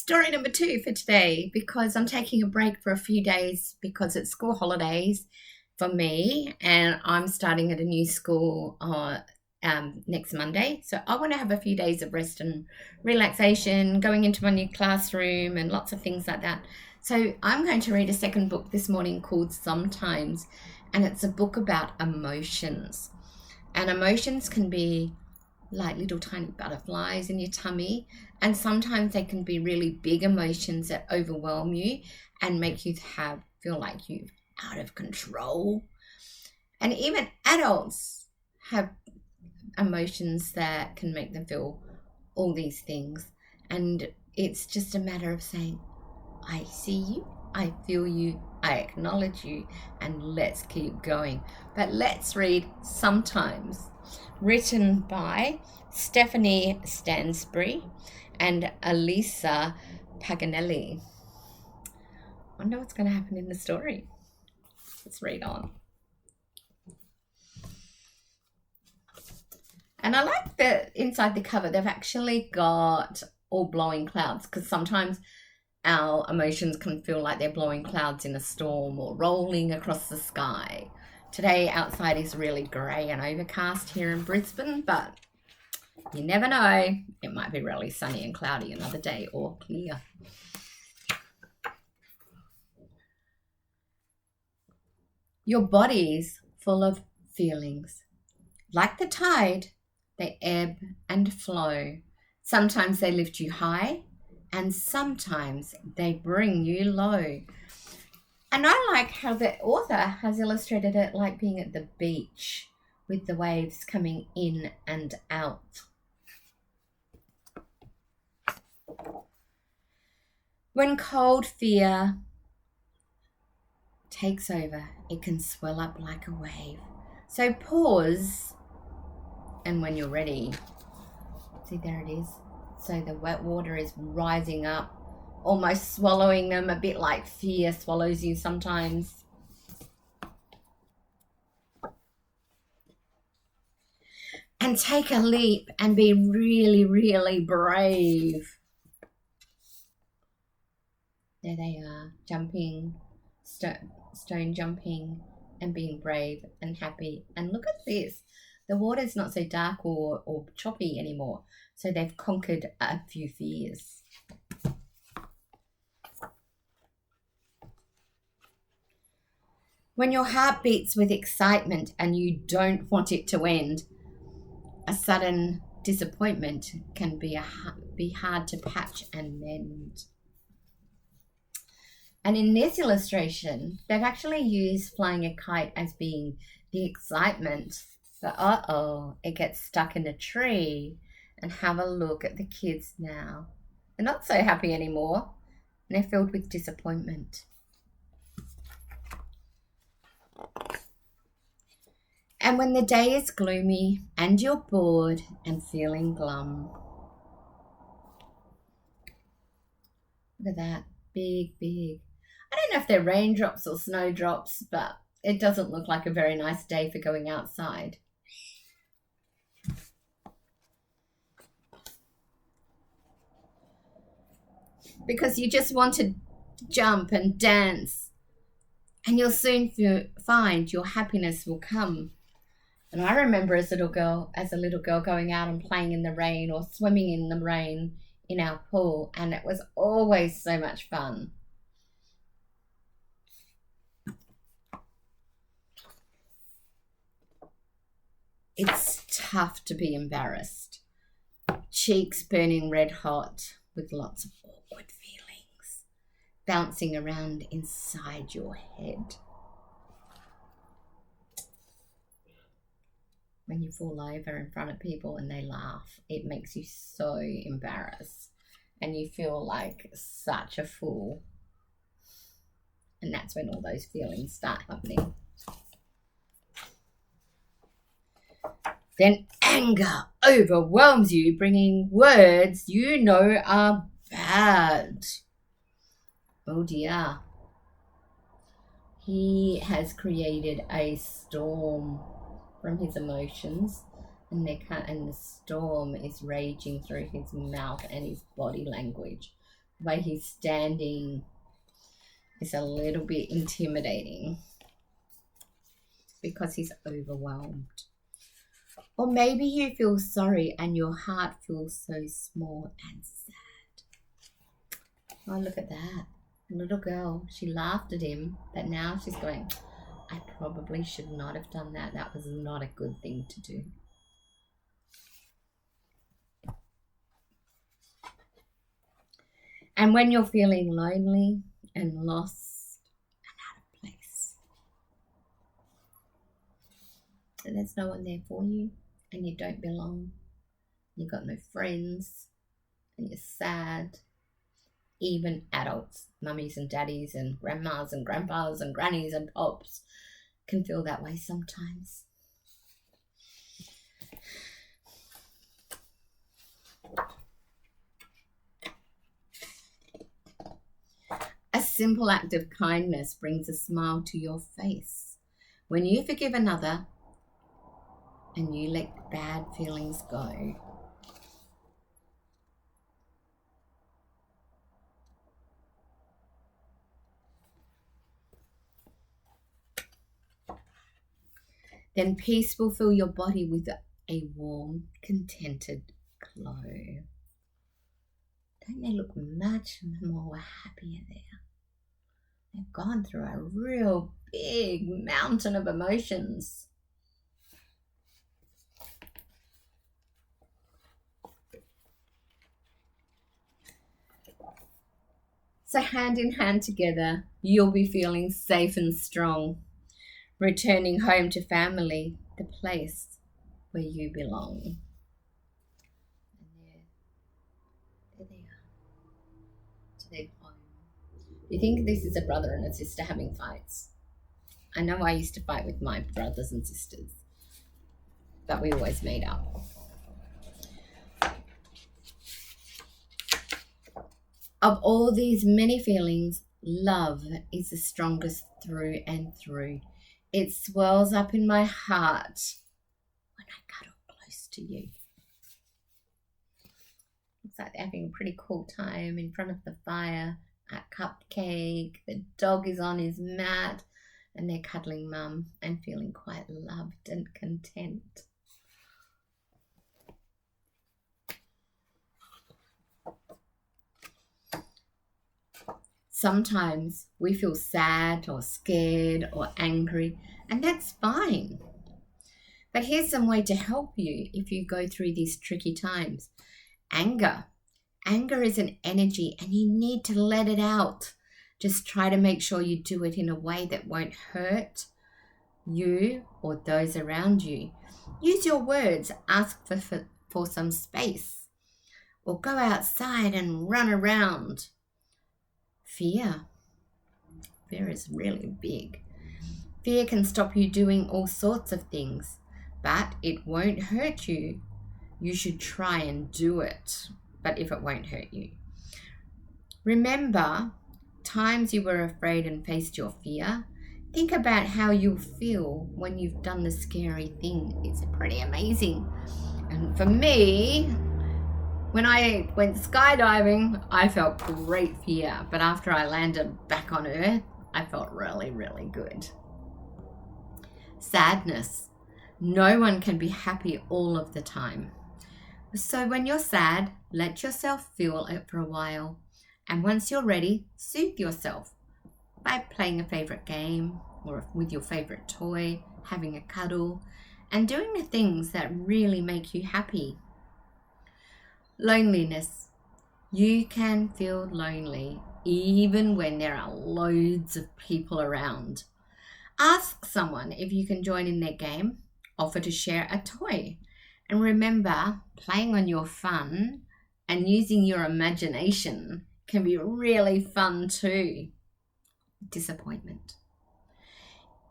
story number 2 for today, because I'm taking a break for a few days because it's school holidays for me and I'm starting at a new school next Monday. So I want to have a few days of rest and relaxation, going into my new classroom and lots of things like that. So I'm going to read a second book this morning called Sometimes, and it's a book about emotions. And emotions can be like little tiny butterflies in your tummy, and sometimes they can be really big emotions that overwhelm you and make you feel like you're out of control. And even adults have emotions that can make them feel all these things, and it's just a matter of saying, I see you, I feel you, I acknowledge you, and let's keep going. But let's read Sometimes, written by Stephanie Stansbie and Elisa Paganelli. Wonder what's going to happen in the story. Let's read on. And I like that inside the cover they've actually got all blowing clouds, because sometimes our emotions can feel like they're blowing clouds in a storm or rolling across the sky. Today outside is really grey and overcast here in Brisbane, but you never know. It might be really sunny and cloudy another day, or clear. Your body's full of feelings. Like the tide, they ebb and flow. Sometimes they lift you high, and sometimes they bring you low. And I like how the author has illustrated it like being at the beach with the waves coming in and out. When cold fear takes over, it can swell up like a wave. So pause, and when you're ready, see, there it is. So the wet water is rising up, almost swallowing them, a bit like fear swallows you sometimes. And take a leap and be really, really brave. There they are, jumping, stone jumping and being brave and happy. And look at this. The water's not so dark or choppy anymore. So they've conquered a few fears. When your heart beats with excitement and you don't want it to end, a sudden disappointment can be hard to patch and mend. And in this illustration, they've actually used flying a kite as being the excitement. But it gets stuck in a tree. And have a look at the kids now. They're not so happy anymore. And they're filled with disappointment. And when the day is gloomy and you're bored and feeling glum. Look at that. Big, big. I don't know if they're raindrops or snowdrops, but it doesn't look like a very nice day for going outside. Because you just want to jump and dance, and you'll soon find your happiness will come. And I remember as a little girl going out and playing in the rain or swimming in the rain in our pool, and it was always so much fun. It's tough to be embarrassed. Cheeks burning red hot with lots of awkward feelings bouncing around inside your head. When you fall over in front of people and they laugh, it makes you so embarrassed and you feel like such a fool. And that's when all those feelings start happening. Then anger overwhelms you, bringing words you know are bad. Oh dear. He has created a storm from his emotions, and the storm is raging through his mouth and his body language. The way he's standing is a little bit intimidating because he's overwhelmed. Or maybe you feel sorry and your heart feels so small and sad. Oh, look at that. Little girl, she laughed at him, but now she's going, I probably should not have done that. That was not a good thing to do. And when you're feeling lonely and lost and out of place, and there's no one there for you, and you don't belong, you've got no friends, and you're sad, even adults, mummies and daddies and grandmas and grandpas and grannies and pops can feel that way sometimes. A simple act of kindness brings a smile to your face. When you forgive another and you let bad feelings go, then peace will fill your body with a warm, contented glow. Don't they look much more happier there? They've gone through a real big mountain of emotions. So hand in hand together, you'll be feeling safe and strong, returning home to family, the place where you belong. And there they are. So they're home. You think this is a brother and a sister having fights? I know I used to fight with my brothers and sisters, but we always made up. Of all these many feelings, love is the strongest through and through. It swells up in my heart when I cuddle close to you. Looks like they're having a pretty cool time in front of the fire, a cupcake, the dog is on his mat, and they're cuddling mum and feeling quite loved and content. Sometimes we feel sad or scared or angry, and that's fine. But here's some way to help you if you go through these tricky times. Anger. Anger is an energy and you need to let it out. Just try to make sure you do it in a way that won't hurt you or those around you. Use your words. Ask for some space. Or go outside and run around. Fear. Fear is really big. Fear can stop you doing all sorts of things, but it won't hurt you. You should try and do it, but if it won't hurt you. Remember times you were afraid and faced your fear. Think about how you'll feel when you've done the scary thing. It's pretty amazing. And for me, when I went skydiving, I felt great fear, but after I landed back on Earth, I felt really, really good. Sadness. No one can be happy all of the time. So when you're sad, let yourself feel it for a while. And once you're ready, soothe yourself by playing a favorite game or with your favorite toy, having a cuddle, and doing the things that really make you happy. Loneliness. You can feel lonely even when there are loads of people around. Ask someone if you can join in their game. Offer to share a toy. And remember, playing on your fun and using your imagination can be really fun too. Disappointment.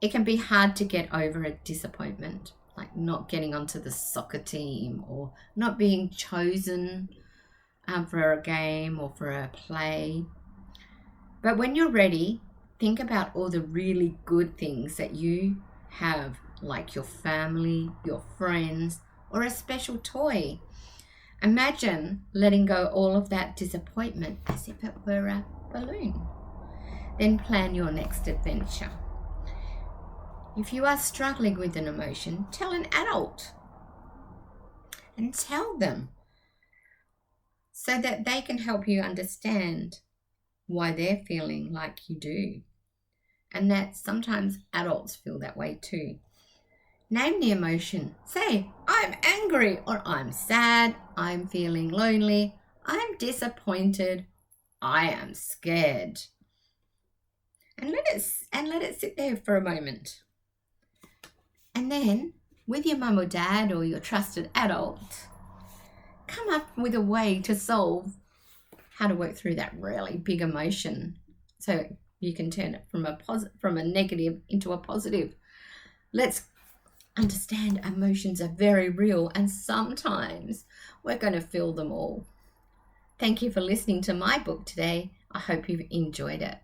It can be hard to get over a disappointment, like not getting onto the soccer team or not being chosen for a game or for a play. But when you're ready, think about all the really good things that you have, like your family, your friends, or a special toy. Imagine letting go all of that disappointment as if it were a balloon. Then plan your next adventure. If you are struggling with an emotion, tell an adult and tell them so that they can help you understand why they're feeling like you do. And that sometimes adults feel that way too. Name the emotion. Say, I'm angry, or I'm sad, I'm feeling lonely, I'm disappointed, I am scared. And let it sit there for a moment. And then, with your mum or dad or your trusted adult, come up with a way to solve how to work through that really big emotion so you can turn it from a negative into a positive. Let's understand emotions are very real, and sometimes we're going to feel them all. Thank you for listening to my book today. I hope you've enjoyed it.